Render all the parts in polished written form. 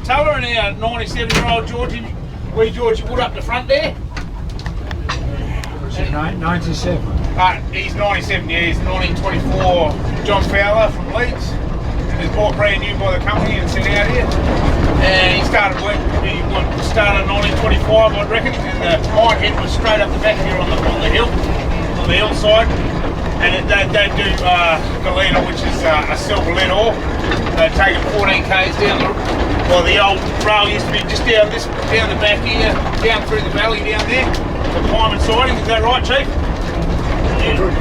Tuller and our 97-year-old Georgie, wee Georgie Wood up the front there. Was it 97? He's 97 years, 1924 John Fowler from Leeds. He was bought brand new by the company and sent out here. And he started work, started in 1925 I reckon, and the mine head was straight up the back here on the hillside. And they do galena, which is a silver lead ore. They take it 14 k's down the old rail used to be just down the back here, down through the valley down there, the Pyman siding. Is that right, Chief?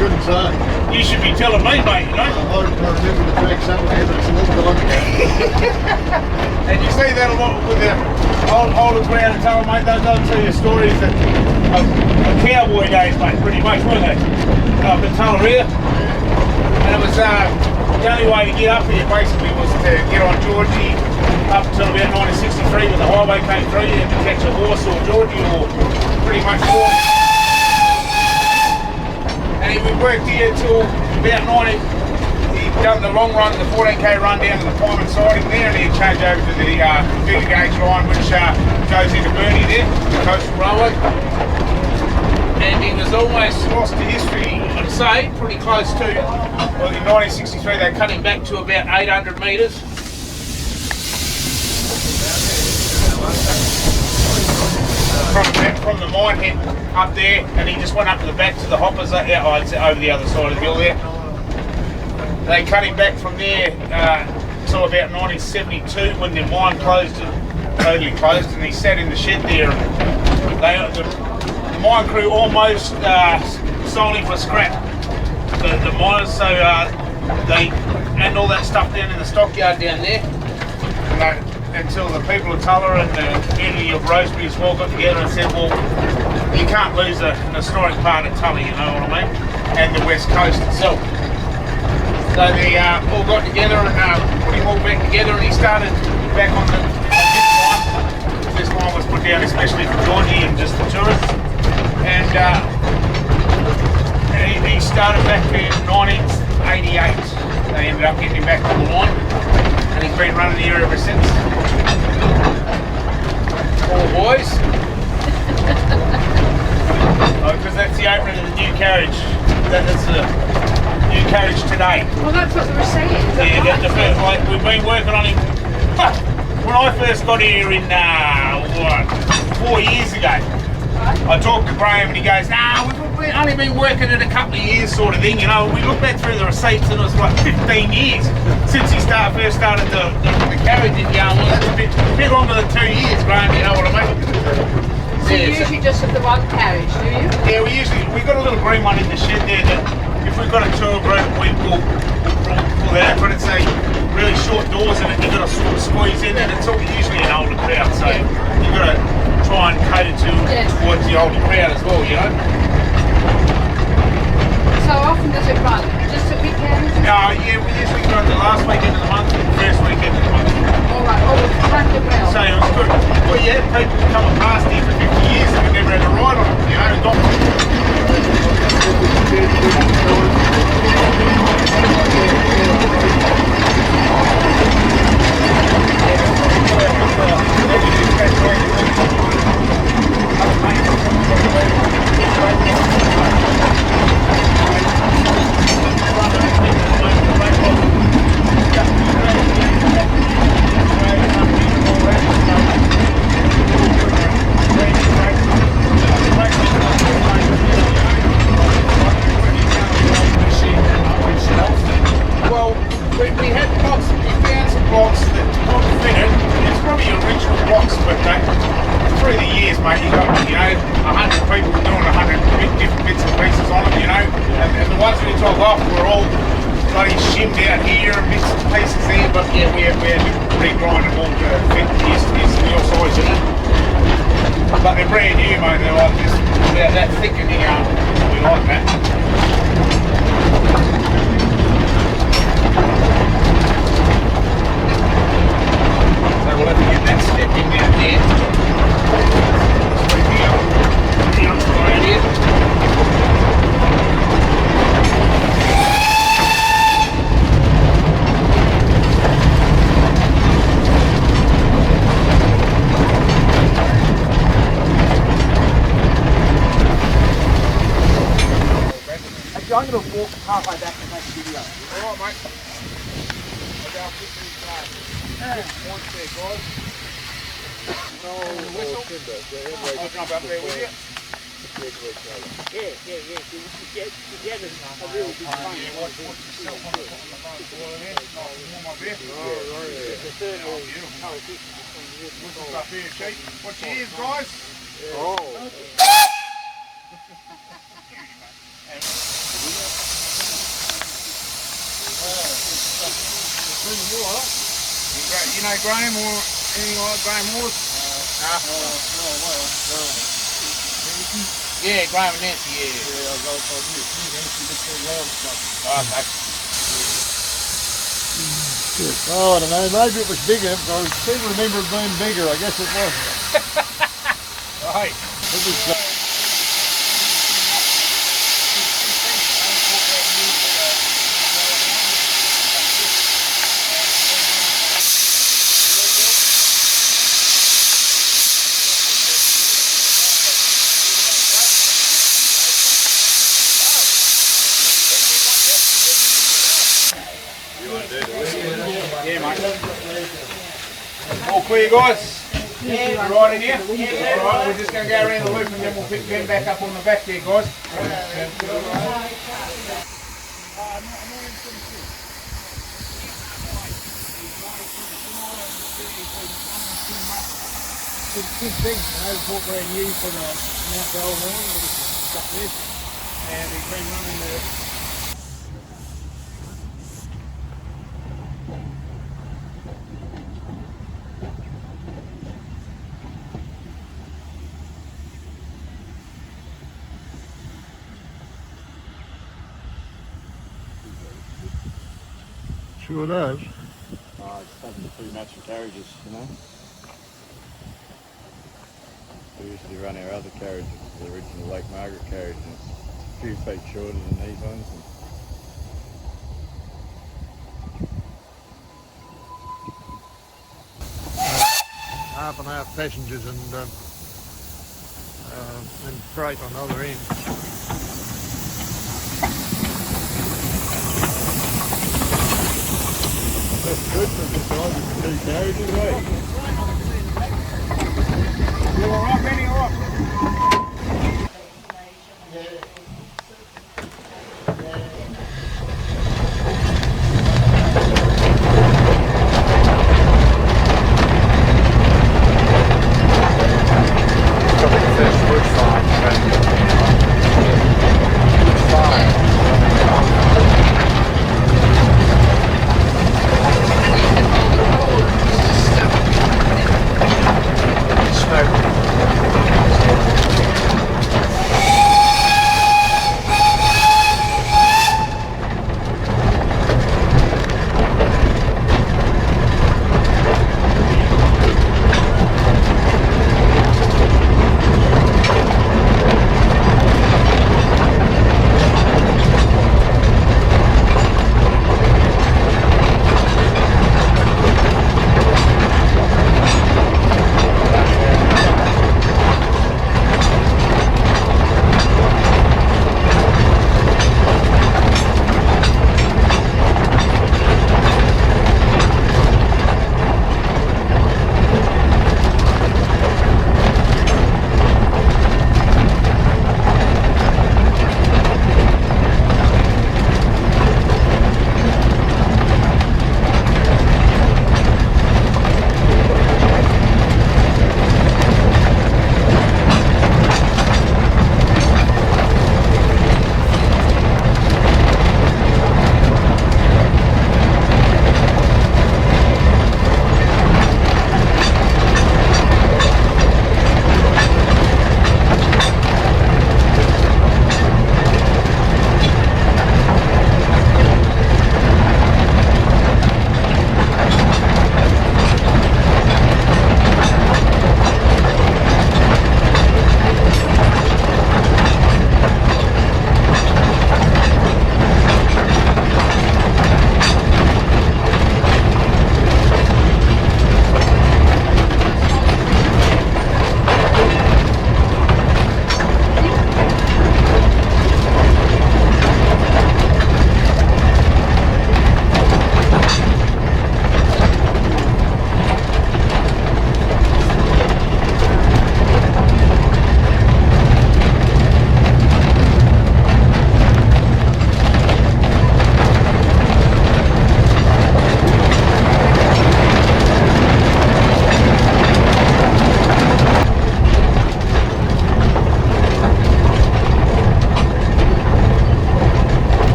Couldn't say. You should be telling me, mate, you know. I remember the track somewhere, but it's a little bit long ago. And you see that a lot with the older crowd and Tuller, mate. They'll tell you stories of cowboy days, mate, pretty much, weren't they? Up in Tuller here. And it was the only way to get up here basically was to get on Georgie up until about 1963 when the highway came through. You had to catch a horse or Georgie or pretty much walk. And we worked here till about 90. He'd done the long run, the 14k run down to the Pyman siding there, and he'd change over to the bigger gauge line which goes into Burnie there, the coastal railway. And he was almost lost to history, I'd say, pretty close to. Well, in 1963 they cut him back to about 800 metres. From the mine head up there, and he just went up to the back to the hoppers over the other side of the hill there. They cut him back from there till about 1972 when the mine totally closed, and he sat in the shed there. The mine crew almost sold him for scrap. The miners, so they had all that stuff down in the stockyard down there. Until the people of Tuller and the community of Rosebery as well got together and said, well, you can't lose an historic part of Tuller, you know what I mean, and the west coast itself. So they all got together and put him all back together, and he started back on this line. This line was put down especially for Georgie and just the tourists. And he started back in 1988. They ended up getting him back to the line, and he's been running here ever since. Poor boys. Because that's the opening of the new carriage. That's the new carriage today. Well, that's what they were saying. Yeah, that's the first, we've been working on him. When I first got here in 4 years ago, I talked to Graham and he goes, nah, we've only been working it a couple of years sort of thing, you know. We looked back through the receipts and it was like 15 years since he first started the carriage in Yarn. Well, that's a bit longer than 2 years, Graham, you know what I mean? So you usually just have the one carriage, do you? Yeah, we've got a little green one in the shed there that if we've got a tour group, we'll pull that out, but it's a really short doors and you've got to sort of squeeze in, and it's usually an older crowd, so you've got to try try and cater towards the older crowd as well, you know. So often does it run? Just a weekend? Yeah, we usually go the last weekend of the month and the first weekend of the month. Alright, it's packed it well. So it was good. Well, yeah, people coming past here for 50 years and we never had a ride on it, you know. Well, we had blocks, we found some blocks that couldn't fit it. It's probably original blocks, but through the years, mate, you got, 100 people doing 100 different bits and pieces on them, and the ones we took off were all bloody shimmed out here and bits and pieces there, but yeah, we had to regrind them all to fit his steel size, But they're brand new, mate, they're like just about that thick and we like that. So we'll have to get that step in down there. The outside here. I'm going to walk halfway back and make a video. Alright, mate. I'll go up these guys. Points there, guys. I'll jump up there with you. Yeah. You get it. A really big fun. Watch yourself on the boil there. Warm up here. What's up here, Chief? Watch your ears, guys. You know Graham or anything like Graham Moores? Yeah, Graham and Nancy, yeah. Okay. Oh, I don't know, maybe it was bigger. I seem to remember it being bigger. I guess it wasn't. Right. It was, Yeah, mate. All clear, guys? Yeah. Right in here? Yeah. Alright, we're just going to go around the loop and then we'll pick Ben back up on the back there, guys. Big thing, bought brand new for the Mount Bell morning, but it's stuck this, and he's been running the sure does. It's having two matching carriages, We used to run our other carriages, the original Lake Margaret carriage, and it's a few feet shorter than these ones. Half and half passengers and freight on the other end. That's good for the size of the two carriages, eh? You alright, Benny? Alright?